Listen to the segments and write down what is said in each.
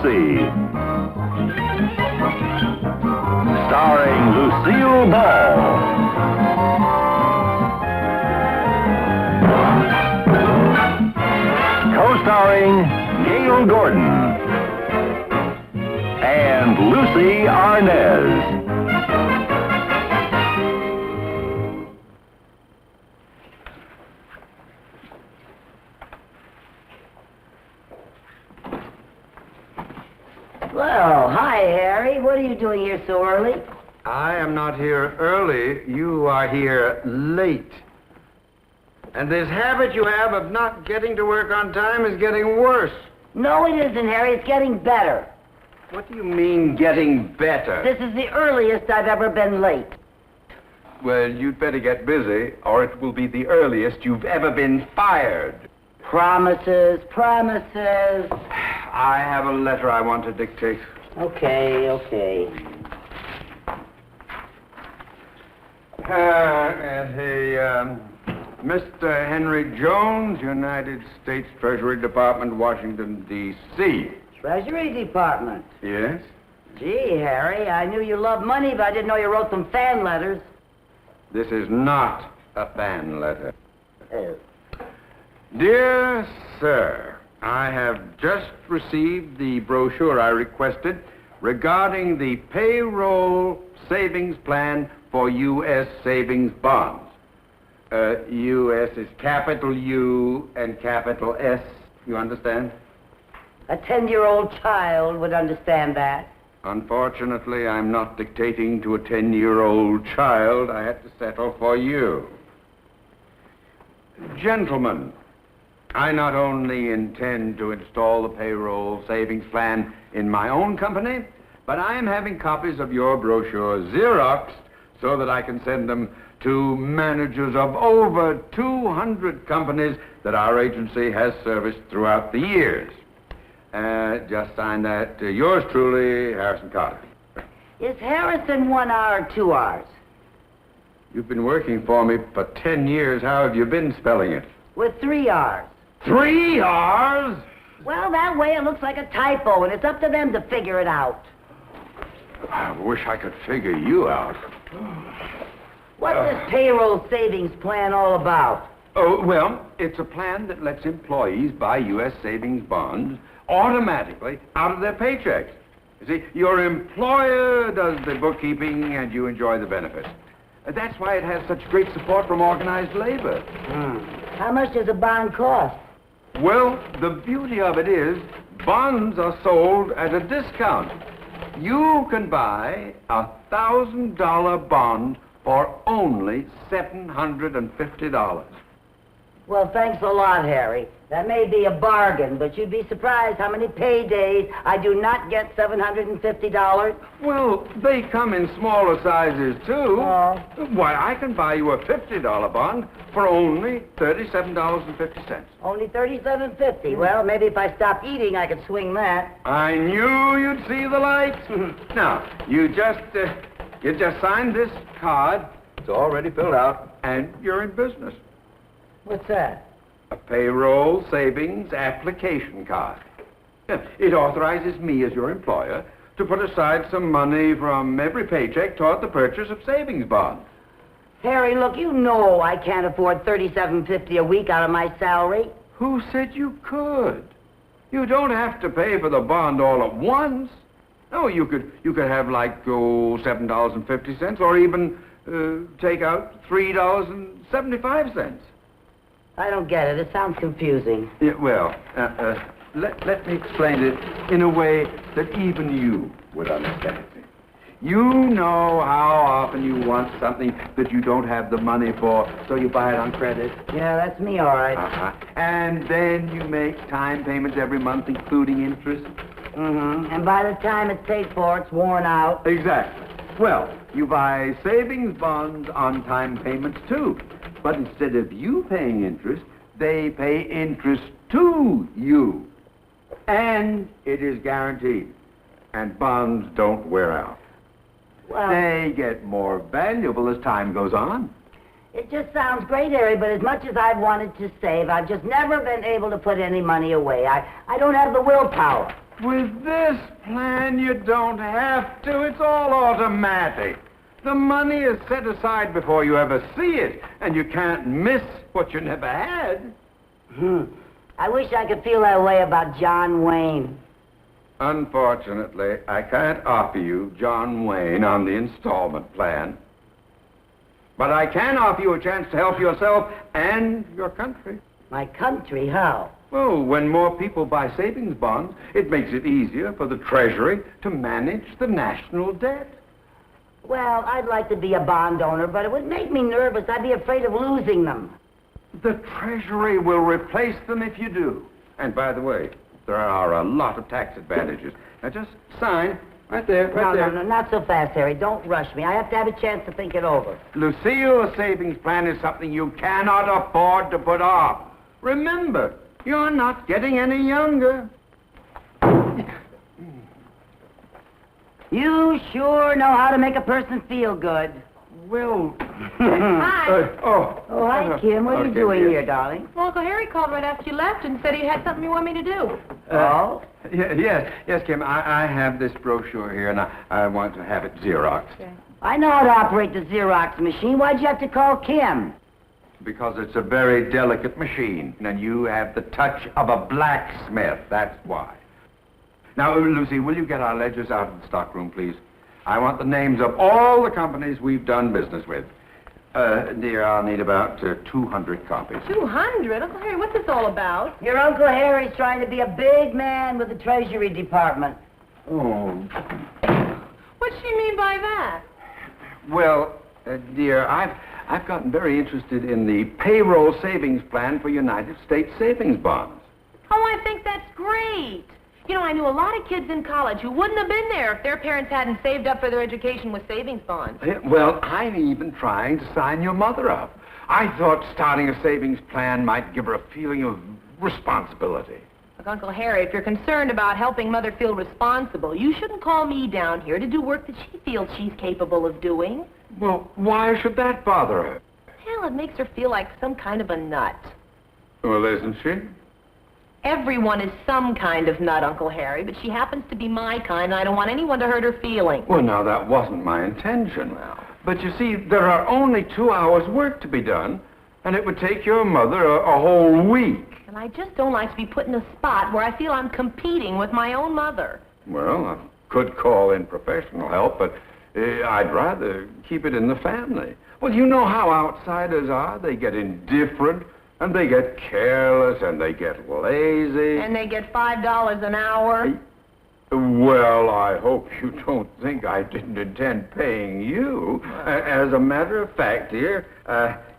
Lucie. Starring Lucille Ball. Co-starring Gale Gordon and Lucie Arnez. Well, hi, Harry. What are you doing here so early? I am not here early. You are here late. And this habit you have of not getting to work on time is getting worse. No, it isn't, Harry. It's getting better. What do you mean, getting better? This is the earliest I've ever been late. Well, you'd better get busy, or it will be the earliest you've ever been fired. Promises, promises. I have a letter I want to dictate. Okay. Mr. Henry Jones, United States Treasury Department, Washington, D.C. Treasury Department. Yes? Gee, Harry, I knew you loved money, but I didn't know you wrote them fan letters. This is not a fan letter. Oh. Dear Sir, I have just received the brochure I requested regarding the payroll savings plan for U.S. savings bonds. U.S. is capital U and capital S, you understand? A 10-year-old child would understand that. Unfortunately, I'm not dictating to a 10-year-old child. I had to settle for you. Gentlemen, I not only intend to install the payroll savings plan in my own company, but I am having copies of your brochure Xeroxed so that I can send them to managers of over 200 companies that our agency has serviced throughout the years. Just sign that. Yours truly, Harrison Carter. Is Harrison 1 hour or 2 hours? You've been working for me for 10 years. How have you been spelling it? With 3 R's. 3 R's? Well, that way it looks like a typo, and it's up to them to figure it out. I wish I could figure you out. What's this payroll savings plan all about? Oh, well, it's a plan that lets employees buy U.S. savings bonds automatically out of their paychecks. You see, your employer does the bookkeeping and you enjoy the benefits. That's why it has such great support from organized labor. How much does a bond cost? Well, the beauty of it is bonds are sold at a discount. You can buy a $1,000 bond for only $750. Well, thanks a lot, Harry. That may be a bargain, but you'd be surprised how many paydays I do not get $750. Well, they come in smaller sizes, too. Oh. Why, I can buy you a $50 bond for only $37.50. Only $37.50. Well, maybe if I stop eating, I could swing that. I knew you'd see the light. Now, you just signed this card. It's already filled out, and you're in business. What's that? A payroll savings application card. It authorizes me as your employer to put aside some money from every paycheck toward the purchase of savings bonds. Harry, look, you know I can't afford $37.50 a week out of my salary. Who said you could? You don't have to pay for the bond all at once. No, you could have like $7.50, or even take out $3.75. I don't get it. It sounds confusing. Yeah, well, let me explain it in a way that even you would understand. You know how often you want something that you don't have the money for, so you buy it on credit. Yeah, that's me, all right. And then you make time payments every month, including interest. And by the time it's paid for, it's worn out. Exactly. Well, you buy savings bonds on time payments, too. But instead of you paying interest, they pay interest to you. And it is guaranteed. And bonds don't wear out. Well, They get more valuable as time goes on. It just sounds great, Harry, but as much as I've wanted to save, I've just never been able to put any money away. I don't have the willpower. With this plan, you don't have to. It's all automatic. The money is set aside before you ever see it, and you can't miss what you never had. I wish I could feel that way about John Wayne. Unfortunately, I can't offer you John Wayne on the installment plan. But I can offer you a chance to help yourself and your country. My country? How? Well, when more people buy savings bonds, it makes it easier for the Treasury to manage the national debt. Well, I'd like to be a bond owner, but it would make me nervous. I'd be afraid of losing them. The Treasury will replace them if you do. And by the way, there are a lot of tax advantages. Now just sign right there, right there. No, not so fast, Harry. Don't rush me. I have to have a chance to think it over. Lucille, a savings plan is something you cannot afford to put off. Remember, you're not getting any younger. You sure know how to make a person feel good. Well... Hi. Oh, hi, Kim. What are you doing here, darling? Well, Uncle Harry called right after you left and said he had something you want me to do. Oh? Yes, Kim. I have this brochure here, and I want to have it Xeroxed. Okay. I know how to operate the Xerox machine. Why'd you have to call Kim? Because it's a very delicate machine, and you have the touch of a blacksmith. That's why. Now, Lucie, will you get our ledgers out of the stockroom, please? I want the names of all the companies we've done business with. Dear, I'll need about 200 copies. 200? Uncle Harry, what's this all about? Your Uncle Harry's trying to be a big man with the Treasury Department. Oh. What do you mean by that? Well, dear, I've gotten very interested in the payroll savings plan for United States savings bonds. Oh, I think that's great. You know, I knew a lot of kids in college who wouldn't have been there if their parents hadn't saved up for their education with savings bonds. Well, I'm even trying to sign your mother up. I thought starting a savings plan might give her a feeling of responsibility. Look, Uncle Harry, if you're concerned about helping Mother feel responsible, you shouldn't call me down here to do work that she feels she's capable of doing. Well, why should that bother her? Hell, it makes her feel like some kind of a nut. Well, isn't she? Everyone is some kind of nut, Uncle Harry, but she happens to be my kind, and I don't want anyone to hurt her feelings. Well, now, that wasn't my intention. But you see, there are only 2 hours work to be done, and it would take your mother a whole week. And I just don't like to be put in a spot where I feel I'm competing with my own mother. Well, I could call in professional help, but I'd rather keep it in the family. Well, you know how outsiders are. They get indifferent, and they get careless, and they get lazy. And they get $5 an hour. Well, I hope you don't think I didn't intend paying you. As a matter of fact, dear,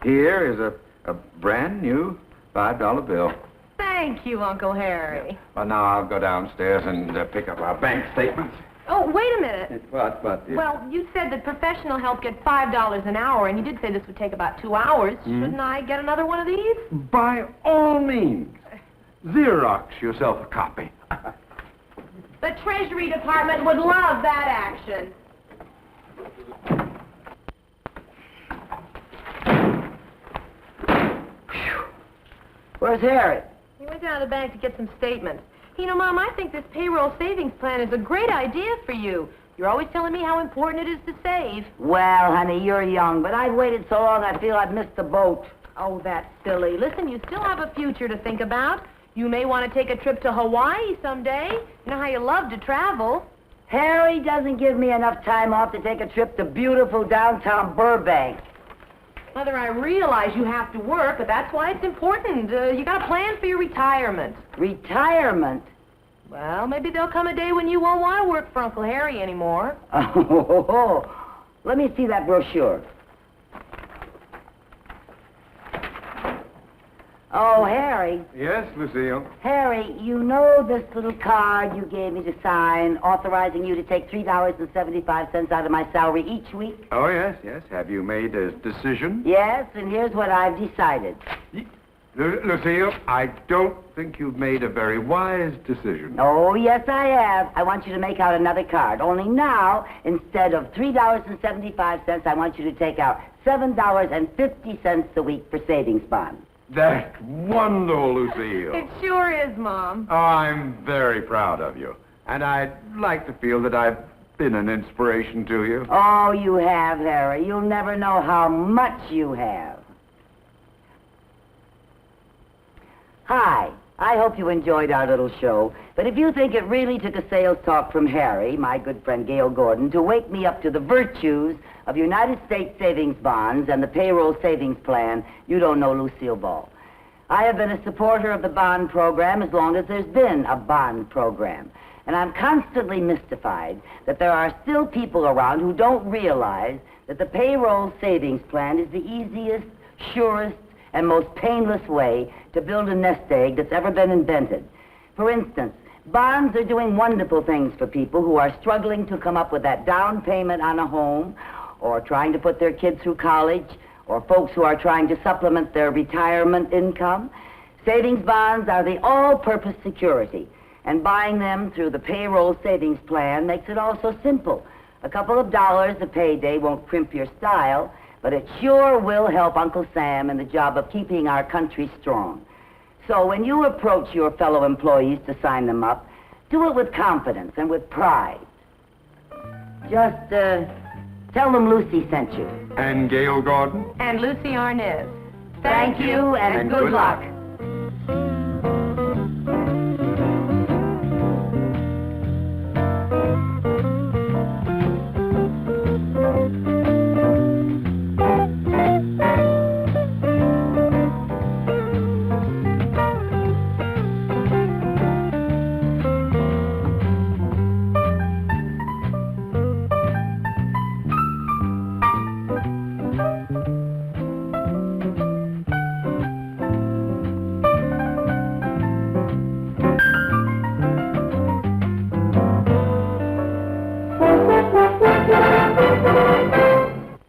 here is a brand new $5 bill. Thank you, Uncle Harry. Well, now I'll go downstairs and pick up our bank statements. Oh, wait a minute. What, dear? Well, you said that professional help gets $5 an hour, and you did say this would take about 2 hours. Shouldn't I get another one of these? By all means. Xerox yourself a copy. The Treasury Department would love that action. Where's Harry? He went down to the bank to get some statements. You know, Mom, I think this payroll savings plan is a great idea for you. You're always telling me how important it is to save. Well, honey, you're young, but I've waited so long I feel I've missed the boat. Oh, that's silly. Listen, you still have a future to think about. You may want to take a trip to Hawaii someday. You know how you love to travel. Harry doesn't give me enough time off to take a trip to beautiful downtown Burbank. Mother, I realize you have to work, but that's why it's important. You got to plan for your retirement. Retirement? Well, maybe there'll come a day when you won't want to work for Uncle Harry anymore. Oh, let me see that brochure. Oh, Harry. Yes, Lucille? Harry, you know this little card you gave me to sign authorizing you to take $3.75 out of my salary each week? Oh, yes. Have you made a decision? Yes, and here's what I've decided. Lucille, I don't think you've made a very wise decision. Oh, yes, I have. I want you to make out another card. Only now, instead of $3.75, I want you to take out $7.50 a week for savings bonds. That's wonderful, Lucille. It sure is, Mom. Oh, I'm very proud of you. And I'd like to feel that I've been an inspiration to you. Oh, you have, Harry. You'll never know how much you have. Hi. I hope you enjoyed our little show, but if you think it really took a sales talk from Harry, my good friend Gale Gordon, to wake me up to the virtues of United States savings bonds and the payroll savings plan, you don't know Lucille Ball. I have been a supporter of the bond program as long as there's been a bond program, and I'm constantly mystified that there are still people around who don't realize that the payroll savings plan is the easiest, surest, and most painless way to build a nest egg that's ever been invented. For instance, bonds are doing wonderful things for people who are struggling to come up with that down payment on a home, or trying to put their kids through college, or folks who are trying to supplement their retirement income. Savings bonds are the all-purpose security, and buying them through the payroll savings plan makes it all so simple. A couple of dollars a payday won't crimp your style, but it sure will help Uncle Sam in the job of keeping our country strong. So when you approach your fellow employees to sign them up, do it with confidence and with pride. Just, tell them Lucie sent you. And Gale Gordon? And Lucie Arnez. Thank you, and good luck.